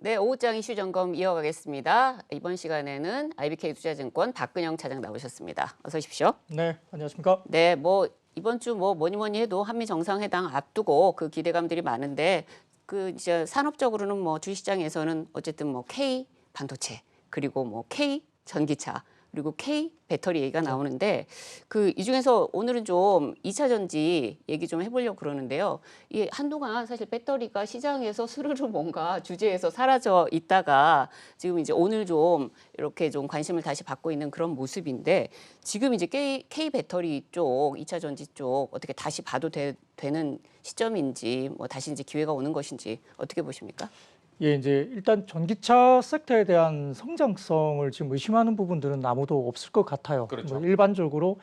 네, 오후장 이슈 점검 이어가겠습니다. 이번 시간에는 IBK 투자증권 박근영 차장 나오셨습니다. 어서 오십시오. 네, 안녕하십니까? 네, 이번 주 뭐니 해도 한미 정상회담 앞두고 그 기대감들이 많은데 그 이제 산업적으로는 주시장에서는 어쨌든 K 반도체 그리고 K 전기차 그리고 K 배터리 얘기가 나오는데 이 중에서 오늘은 좀 2차 전지 얘기 좀 해보려고 그러는데요. 이게 한동안 사실 배터리가 시장에서 스르르 뭔가 주제에서 사라져 있다가 지금 이제 오늘 좀 이렇게 좀 관심을 다시 받고 있는 그런 모습인데 지금 이제 K 배터리 쪽, 2차 전지 쪽 어떻게 다시 봐도 되는 시점인지 다시 이제 기회가 오는 것인지 어떻게 보십니까? 예, 이제 일단 전기차 섹터에 대한 성장성을 지금 의심하는 부분들은 아무도 없을 것 같아요. 그렇죠. 일반적으로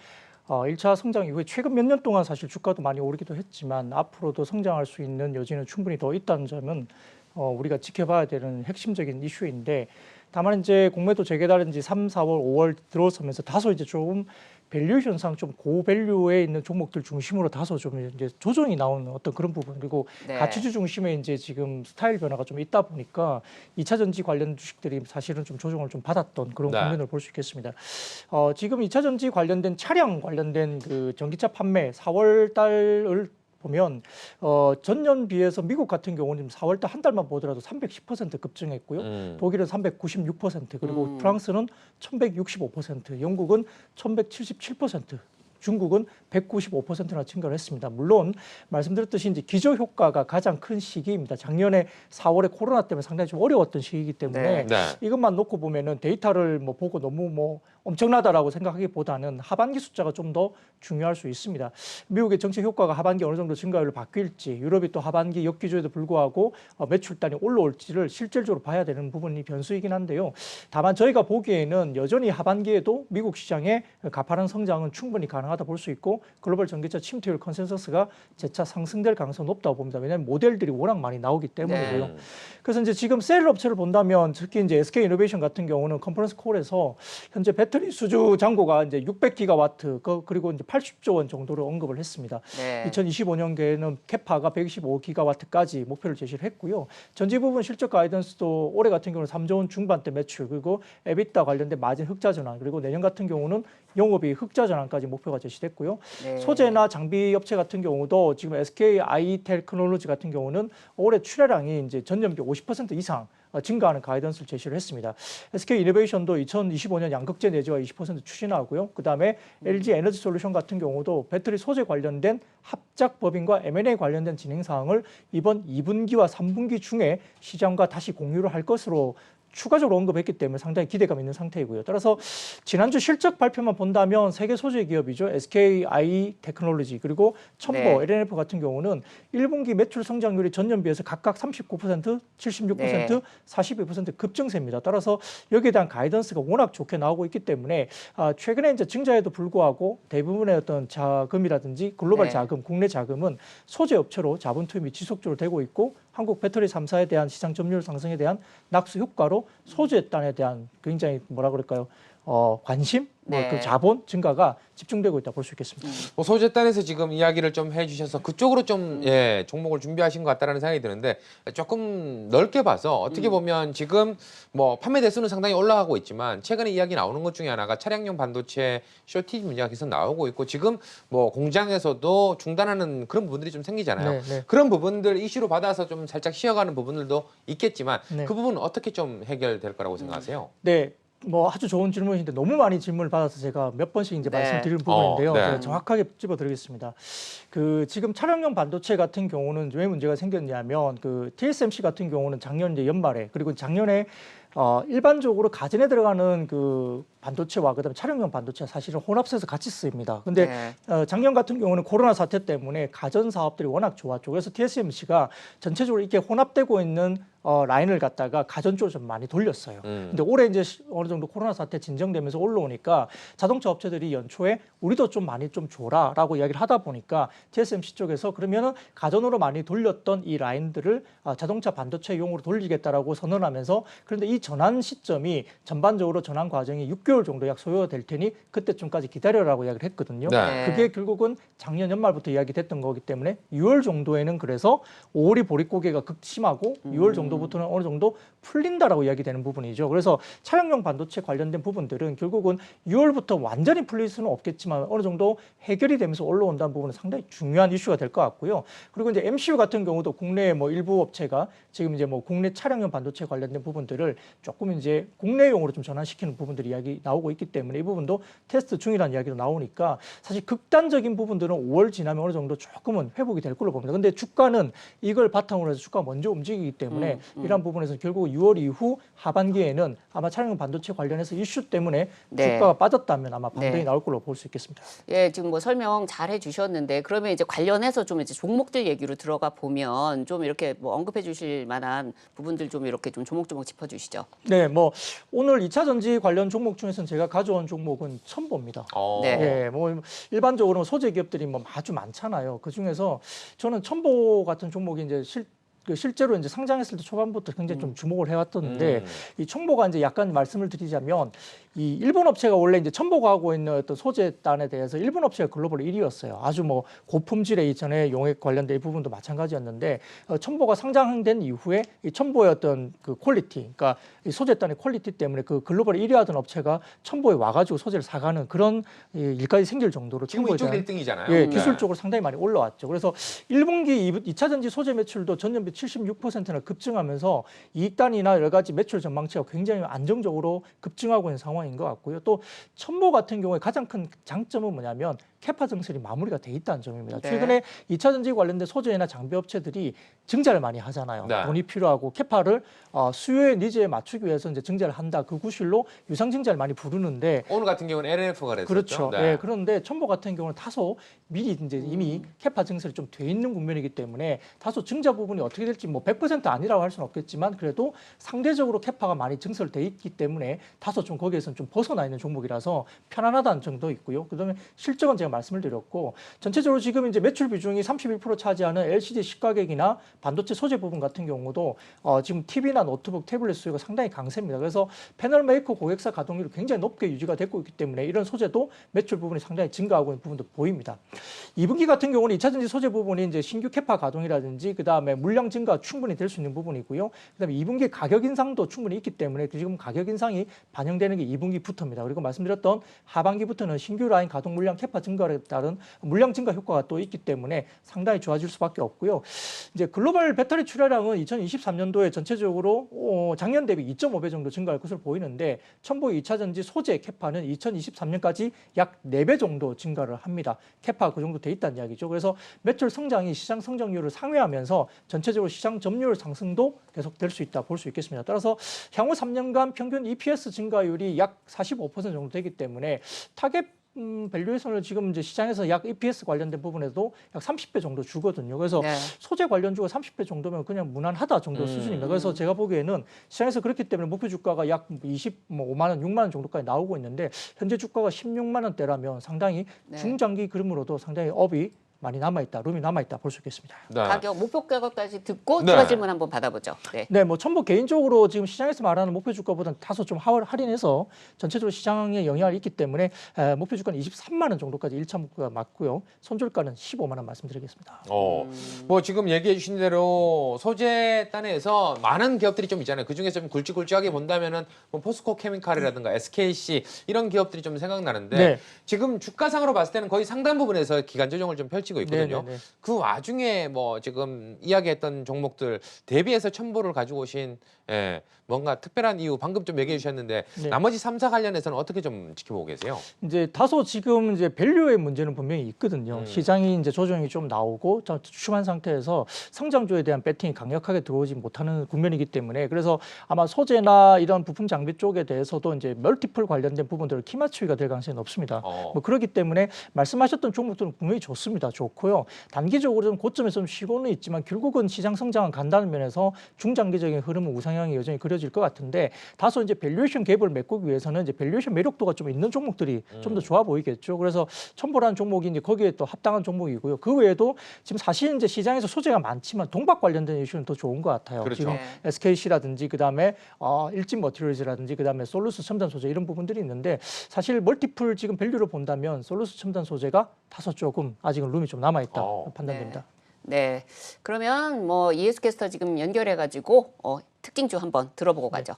1차 성장 이후에 최근 몇 년 동안 사실 주가도 많이 오르기도 했지만 앞으로도 성장할 수 있는 여지는 충분히 더 있다는 점은 우리가 지켜봐야 되는 핵심적인 이슈인데 다만 이제 공매도 재개달은 지 3, 4월, 5월 들어서면서 다소 이제 좀 밸류에이션상 좀 고밸류에 있는 종목들 중심으로 다소 좀 이제 조정이 나오는 어떤 그런 부분 그리고 네. 가치주 중심에 이제 지금 스타일 변화가 좀 있다 보니까 2차 전지 관련 주식들이 사실은 좀 조정을 좀 받았던 그런 네. 국면을 볼 수 있겠습니다. 지금 2차 전지 관련된 차량 관련된 그 전기차 판매 4월 달을 보면 전년 비해서 미국 같은 경우는 4월 달 한 달만 보더라도 310% 급증했고요. 독일은 396% 그리고 프랑스는 1165%, 영국은 1177%. 중국은 195%나 증가를 했습니다. 물론 말씀드렸듯이 이제 기저 효과가 가장 큰 시기입니다. 작년에 4월에 코로나 때문에 상당히 좀 어려웠던 시기이기 때문에 네. 이것만 놓고 보면은 데이터를 보고 너무 엄청나다라고 생각하기보다는 하반기 숫자가 좀 더 중요할 수 있습니다. 미국의 정책 효과가 하반기 어느 정도 증가율을 바뀔지, 유럽이 또 하반기 역기조에도 불구하고 매출단이 올라올지를 실질적으로 봐야 되는 부분이 변수이긴 한데요. 다만 저희가 보기에는 여전히 하반기에도 미국 시장의 가파른 성장은 충분히 가능하다 볼 수 있고 글로벌 전기차 침투율 컨센서스가 재차 상승될 가능성이 높다고 봅니다. 왜냐하면 모델들이 워낙 많이 나오기 때문이고요. 네. 그래서 이제 지금 셀 업체를 본다면 특히 이제 SK 이노베이션 같은 경우는 컨퍼런스 콜에서 현재 배터리 수주 잔고가 이제 600기가와트 그리고 이제 80조 원 정도로 언급을 했습니다. 네. 2025년계에는 캐파가 125기가와트까지 목표를 제시를 했고요. 전지 부분 실적 가이던스도 올해 같은 경우는 3조 원 중반대 매출 그리고 에비타 관련된 마진 흑자 전환 그리고 내년 같은 경우는 영업이 흑자 전환까지 목표가 제시됐고요. 네. 소재나 장비 업체 같은 경우도 지금 SK I 테크놀로지 같은 경우는 올해 출하량이 이제 전년비 50% 이상 증가하는 가이던스를 제시를 했습니다. SK 이노베이션도 2025년 양극재 내재화 20% 추진하고요. 그다음에 LG 에너지 솔루션 같은 경우도 배터리 소재 관련된 합작 법인과 M&A 관련된 진행 사항을 이번 2분기와 3분기 중에 시장과 다시 공유를 할 것으로 추가적으로 언급했기 때문에 상당히 기대감 있는 상태이고요. 따라서 지난주 실적 발표만 본다면 세계 소재 기업이죠. SKI 테크놀로지 그리고 첨보, 네. LNF 같은 경우는 1분기 매출 성장률이 전년 비해서 각각 39%, 76%, 네. 42% 급증세입니다. 따라서 여기에 대한 가이던스가 워낙 좋게 나오고 있기 때문에 최근에 이제 증자에도 불구하고 대부분의 어떤 자금이라든지 글로벌 네. 자금, 국내 자금은 소재 업체로 자본 투입이 지속적으로 되고 있고 한국 배터리 3사에 대한 시장 점유율 상승에 대한 낙수 효과로 소재단에 대한 굉장히 관심, 네. 그 자본 증가가 집중되고 있다 볼 수 있겠습니다. 소재단에서 지금 이야기를 좀 해주셔서 그쪽으로 좀 종목을 준비하신 것 같다는 생각이 드는데 조금 넓게 봐서 어떻게 보면 지금 판매 대수는 상당히 올라가고 있지만 최근에 이야기 나오는 것 중에 하나가 차량용 반도체 쇼티지 문제가 계속 나오고 있고 지금 공장에서도 중단하는 그런 부분들이 좀 생기잖아요. 네, 네. 그런 부분들 이슈로 받아서 좀 살짝 쉬어가는 부분들도 있겠지만 네. 그 부분은 어떻게 좀 해결될 거라고 생각하세요? 네. 아주 좋은 질문인데 너무 많이 질문을 받아서 제가 몇 번씩 이제 네. 말씀드리는 부분인데요. 네. 제가 정확하게 찝어드리겠습니다. 지금 차량용 반도체 같은 경우는 왜 문제가 생겼냐면 TSMC 같은 경우는 작년 이제 연말에 그리고 작년에 일반적으로 가전에 들어가는 그 반도체와 그다음에 차량용 반도체가 사실은 혼합해서 같이 쓰입니다. 근데 네. 작년 같은 경우는 코로나 사태 때문에 가전 사업들이 워낙 좋았죠. 그래서 TSMC가 전체적으로 이렇게 혼합되고 있는 라인을 갖다가 가전 쪽으로 좀 많이 돌렸어요. 근데 올해 이제 어느 정도 코로나 사태 진정되면서 올라오니까 자동차 업체들이 연초에 우리도 좀 많이 좀 줘라라고 이야기를 하다 보니까 TSMC 쪽에서 그러면은 가전으로 많이 돌렸던 이 라인들을 자동차 반도체용으로 돌리겠다라고 선언하면서 그런데 이 전환 시점이 전반적으로 전환 과정이 6개월 정도 약 소요될 테니 그때쯤까지 기다려라고 이야기를 했거든요. 네. 그게 결국은 작년 연말부터 이야기됐던 거기 때문에 6월 정도에는 그래서 5월이 보릿고개가 극심하고 6월 정도 정도부터는 어느 정도 풀린다라고 이야기되는 부분이죠. 그래서 차량용 반도체 관련된 부분들은 결국은 6월부터 완전히 풀릴 수는 없겠지만 어느 정도 해결이 되면서 올라온다는 부분은 상당히 중요한 이슈가 될 것 같고요. 그리고 이제 MCU 같은 경우도 국내 뭐 일부 업체가 지금 이제 뭐 국내 차량용 반도체 관련된 부분들을 조금 이제 국내용으로 좀 전환시키는 부분들이 이야기 나오고 있기 때문에 이 부분도 테스트 중이라는 이야기도 나오니까 사실 극단적인 부분들은 5월 지나면 어느 정도 조금은 회복이 될 걸로 봅니다. 근데 주가는 이걸 바탕으로 해서 주가가 먼저 움직이기 때문에 이러한 부분에서 결국 6월 이후 하반기에는 아마 차량용 반도체 관련해서 이슈 때문에 네. 주가가 빠졌다면 아마 반등이 네. 나올 걸로 볼 수 있겠습니다. 예, 지금 뭐 설명 잘 해주셨는데 그러면 이제 관련해서 좀 이제 종목들 얘기로 들어가 보면 좀 이렇게 뭐 언급해 주실 만한 부분들 좀 이렇게 좀 조목조목 짚어주시죠. 네, 뭐 오늘 2차 전지 관련 종목 중에서는 제가 가져온 종목은 첨보입니다. 네. 예, 뭐 일반적으로 소재 기업들이 뭐 아주 많잖아요. 그 중에서 저는 첨보 같은 종목이 이제 실제로 이제 상장했을 때 초반부터 굉장히 좀 주목을 해왔었는데 이 첨보가 이제 약간 말씀을 드리자면 이 일본 업체가 원래 이제 첨보가 하고 있는 어떤 소재단에 대해서 일본 업체가 글로벌 1위였어요. 아주 뭐 고품질의 이전에 용액 관련된 이 부분도 마찬가지였는데 첨보가 상장된 이후에 이 첨보의 어떤 그 퀄리티, 그러니까 이 소재단의 퀄리티 때문에 그 글로벌 1위하던 업체가 첨보에 와가지고 소재를 사가는 그런 일까지 생길 정도로 지금 첨보에 이쪽 대한 1등이잖아요. 예, 기술적으로 상당히 많이 올라왔죠. 그래서 1분기 2차 전지 소재 매출도 전년비 76%나 급증하면서 이익단이나 여러 가지 매출 전망치가 굉장히 안정적으로 급증하고 있는 상황인 것 같고요. 또 첨보 같은 경우에 가장 큰 장점은 뭐냐면 캐파 증설이 마무리가 돼 있다는 점입니다. 네. 최근에 2차 전지 관련된 소재나 장비 업체들이 증자를 많이 하잖아요. 네. 돈이 필요하고 캐파를 수요의 니즈에 맞추기 위해서 이제 증자를 한다. 그 구실로 유상 증자를 많이 부르는데 오늘 같은 경우는 LNF가 그랬었죠. 그렇죠. 네. 예, 그런데 첨보 같은 경우는 다소 미리 이제 이미 캐파 증설이 좀 돼 있는 국면이기 때문에 다소 증자 부분이 어떻게 될지 뭐 100% 아니라고 할 수는 없겠지만 그래도 상대적으로 캐파가 많이 증설돼 있기 때문에 다소 좀 거기에서는 좀 벗어나 있는 종목이라서 편안하다는 정도 있고요. 그다음에 실적은 제가 말씀을 드렸고 전체적으로 지금 이제 매출 비중이 31% 차지하는 LCD 시가격이나 반도체 소재 부분 같은 경우도 지금 TV나 노트북, 태블릿 수요가 상당히 강세입니다. 그래서 패널 메이커 고객사 가동률이 굉장히 높게 유지가 되고 있기 때문에 이런 소재도 매출 부분이 상당히 증가하고 있는 부분도 보입니다. 2분기 같은 경우는 2차 전지 소재 부분이 이제 신규 캐파 가동이라든지 그다음에 물량 증가 충분히 될 수 있는 부분이고요. 그다음에 2분기 가격 인상도 충분히 있기 때문에 지금 가격 인상이 반영되는 게 2분기부터입니다. 그리고 말씀드렸던 하반기부터는 신규 라인 가동 물량 캐파 증가에 따른 물량 증가 효과가 또 있기 때문에 상당히 좋아질 수밖에 없고요. 이제 글로벌 배터리 출하량은 2023년도에 전체적으로 작년 대비 2.5배 정도 증가할 것으로 보이는데 첨보 2차 전지 소재 캐파는 2023년까지 약 4배 정도 증가를 합니다. 캐파 그 정도 돼 있다는 이야기죠. 그래서 매출 성장이 시장 성장률을 상회하면서 전체적으로 시장 점유율 상승도 계속될 수 있다 볼 수 있겠습니다. 따라서 향후 3년간 평균 EPS 증가율이 약 45% 정도 되기 때문에 타겟 밸류에이션을 지금 이제 시장에서 약 EPS 관련된 부분에도 약 30배 정도 주거든요. 그래서 네. 소재 관련주가 30배 정도면 그냥 무난하다 정도 수준입니다. 그래서 제가 보기에는 시장에서 그렇기 때문에 목표 주가가 약 25만 원, 6만 원 정도까지 나오고 있는데 현재 주가가 16만 원대라면 상당히 네. 중장기 그림으로도 상당히 업이 많이 남아있다, 룸이 남아있다 볼 수 있겠습니다. 네. 가격 목표 가격까지 듣고 네. 추가 질문 한번 받아보죠. 네. 네, 뭐 첨보 개인적으로 지금 시장에서 말하는 목표 주가보다는 다소 좀 할인해서 전체적으로 시장에 영향이 있기 때문에 목표 주가는 23만 원 정도까지 1차 목표가 맞고요. 손절가는 15만 원 말씀드리겠습니다. 뭐 지금 얘기해 주신 대로 소재 단에서 많은 기업들이 좀 있잖아요. 그중에서 좀 굵직굵직하게 본다면은 뭐 포스코 케미칼이라든가 SKC 이런 기업들이 좀 생각나는데 네. 지금 주가상으로 봤을 때는 거의 상당 부분에서 기간 조정을 좀 펼치고 있거든요. 네네네. 그 와중에 뭐 지금 이야기했던 종목들 대비해서 첨보를 가지고 오신 뭔가 특별한 이유 방금 좀 얘기해 주셨는데 네. 나머지 3사 관련해서는 어떻게 좀 지켜보고 계세요? 이제 다소 지금 이제 밸류의 문제는 분명히 있거든요. 시장이 이제 조정이 좀 나오고 주춤한 상태에서 성장주에 대한 배팅이 강력하게 들어오지 못하는 국면이기 때문에 그래서 아마 소재나 이런 부품 장비 쪽에 대해서도 이제 멀티플 관련된 부분들을 키 맞추기가 될 가능성이 높습니다. 뭐 그렇기 때문에 말씀하셨던 종목들은 분명히 좋습니다. 좋고요. 단기적으로 좀 고점에서 좀 쉬고는 있지만 결국은 시장 성장은 간다는 면에서 중장기적인 흐름은 우상향이 여전히 그려질 것 같은데 다소 이제 밸류에이션 갭을 메꾸기 위해서는 이제 밸류에이션 매력도가 좀 있는 종목들이 좀 더 좋아 보이겠죠. 그래서 첨보라는 종목이 이제 거기에 또 합당한 종목이고요. 그 외에도 지금 사실 이제 시장에서 소재가 많지만 동박 관련된 이슈는 더 좋은 것 같아요. 그렇죠. 지금 네. SKC라든지 그다음에 일진 머티리얼즈라든지 그다음에 솔루스 첨단 소재 이런 부분들이 있는데 사실 멀티플 지금 밸류를 본다면 솔루스 첨단 소재가 다소 조금 아직은 룸이 좀 남아 있다 판단됩니다. 네. 그러면 뭐 이에스 캐스터 지금 연결해 가지고 특징주 한번 들어보고 가죠.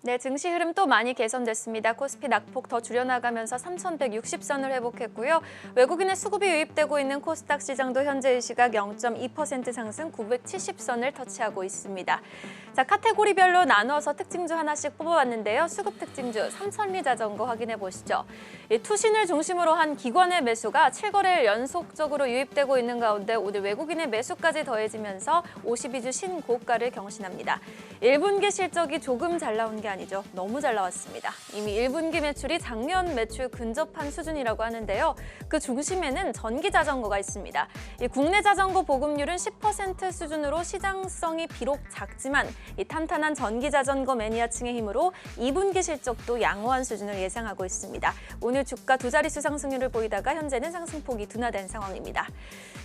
네, 증시 흐름 또 많이 개선됐습니다. 코스피 낙폭 더 줄여나가면서 3,160선을 회복했고요. 외국인의 수급이 유입되고 있는 코스닥 시장도 현재 이 시각 0.2% 상승 970선을 터치하고 있습니다. 자, 카테고리별로 나눠서 특징주 하나씩 뽑아봤는데요. 수급 특징주 삼천리 자전거 확인해 보시죠. 이 투신을 중심으로 한 기관의 매수가 7거래일 연속적으로 유입되고 있는 가운데 오늘 외국인의 매수까지 더해지면서 52주 신고가를 경신합니다. 1분기 실적이 조금 잘 나온 게 아니죠. 너무 잘 나왔습니다. 이미 1분기 매출이 작년 매출 근접한 수준이라고 하는데요. 그 중심에는 전기 자전거가 있습니다. 이 국내 자전거 보급률은 10% 수준으로 시장성이 비록 작지만 이 탄탄한 전기 자전거 매니아층의 힘으로 2분기 실적도 양호한 수준을 예상하고 있습니다. 오늘 주가 두 자릿수 상승률을 보이다가 현재는 상승폭이 둔화된 상황입니다.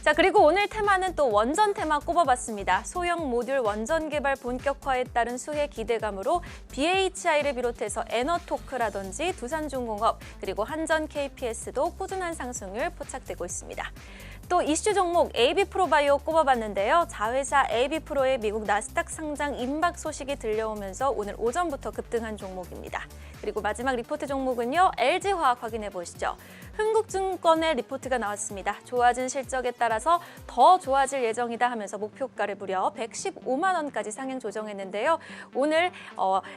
자, 그리고 오늘 테마는 또 원전 테마 꼽아봤습니다. 소형 모듈 원전 개발 본격화에 따른 수혜 기대감으로 BHI를 비롯해서 에너토크라든지 두산중공업 그리고 한전 KPS도 꾸준한 상승을 포착되고 있습니다. 또 이슈 종목 AB프로바이오 꼽아봤는데요. 자회사 AB프로의 미국 나스닥 상장 임박 소식이 들려오면서 오늘 오전부터 급등한 종목입니다. 그리고 마지막 리포트 종목은요. LG화학 확인해 보시죠. 흥국증권의 리포트가 나왔습니다. 좋아진 실적에 따라서 더 좋아질 예정이다 하면서 목표가를 무려 115만 원까지 상향 조정했는데요. 오늘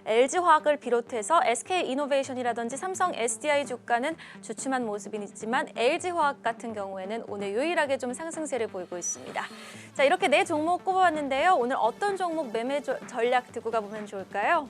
LG화학을 비롯해서 SK이노베이션이라든지 삼성 SDI 주가는 주춤한 모습은 있지만 LG화학 같은 경우에는 오늘 유일하게 좀 상승세를 보이고 있습니다. 자, 이렇게 네 종목 꼽아봤는데요. 오늘 어떤 종목 매매 전략 듣고 가보면 좋을까요?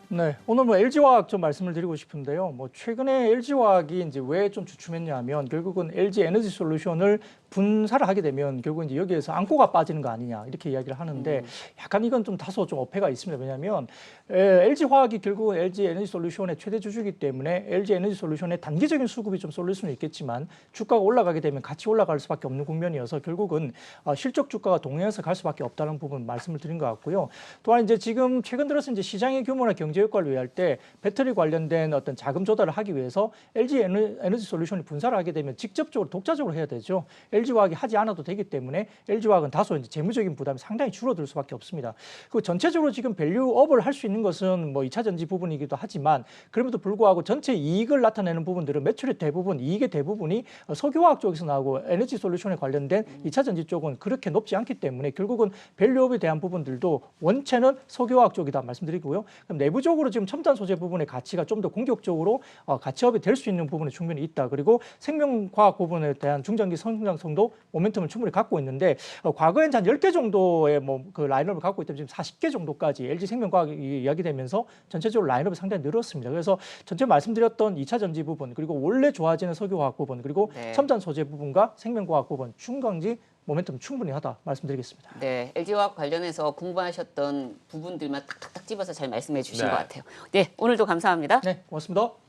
네, 오늘 뭐 LG화학 좀 말씀을 드리고 싶은데요. 뭐 최근에 LG화학이 이제 왜 좀 주춤했냐면 결국은 LG 에너지 솔루션을 분사를 하게 되면 결국 이제 여기에서 안고가 빠지는 거 아니냐 이렇게 이야기를 하는데 약간 이건 좀 다소 좀 어폐가 있습니다. 왜냐하면 LG화학이 결국은 LG 에너지 솔루션의 최대 주주이기 때문에 LG 에너지 솔루션의 단기적인 수급이 좀 쏠릴 수는 있겠지만 주가가 올라가게 되면 같이 올라갈 수밖에 없는 국면이어서 결국은 실적 주가가 동행해서 갈 수밖에 없다는 부분 말씀을 드린 것 같고요. 또한 이제 지금 최근 들어서 이제 시장의 규모나 경제 효과를 위할 때 배터리 관련된 어떤 자금 조달을 하기 위해서 LG 에너지 솔루션이 분사를 하게 되면 직접적으로 독자적으로 해야 되죠. LG화학이 하지 않아도 되기 때문에 LG화학은 다소 이제 재무적인 부담이 상당히 줄어들 수밖에 없습니다. 그리고 전체적으로 지금 밸류업을 할 수 있는 것은 뭐 2차 전지 부분이기도 하지만 그럼에도 불구하고 전체 이익을 나타내는 부분들은 매출의 대부분, 이익의 대부분이 석유화학 쪽에서 나오고 에너지 솔루션에 관련된 2차 전지 쪽은 그렇게 높지 않기 때문에 결국은 밸류업에 대한 부분들도 원체는 석유화학 쪽이다 말씀드리고요. 그럼 내부적으로 지금 첨단 소재 부분의 가치가 좀 더 공격적으로 가치업이 될 수 있는 부분이 충분히 있다. 그리고 생명과학 부분에 대한 중장기 성장성도 모멘텀을 충분히 갖고 있는데 과거엔 한 10개 정도의 뭐 그 라인업을 갖고 있다면 지금 40개 정도까지 LG 생명과학이 이야기되면서 전체적으로 라인업이 상당히 늘었습니다. 그래서 전체 말씀드렸던 2차 전지 부분 그리고 원래 좋아지는 석유화학 부분 그리고 네. 첨단 소재 부분과 생명과학 부분 중강지 모멘텀 충분히 하다 말씀드리겠습니다. 네, LG화학 관련해서 궁금하셨던 부분들만 탁탁탁 집어서 잘 말씀해 주신 네. 것 같아요. 네, 오늘도 감사합니다. 네, 고맙습니다.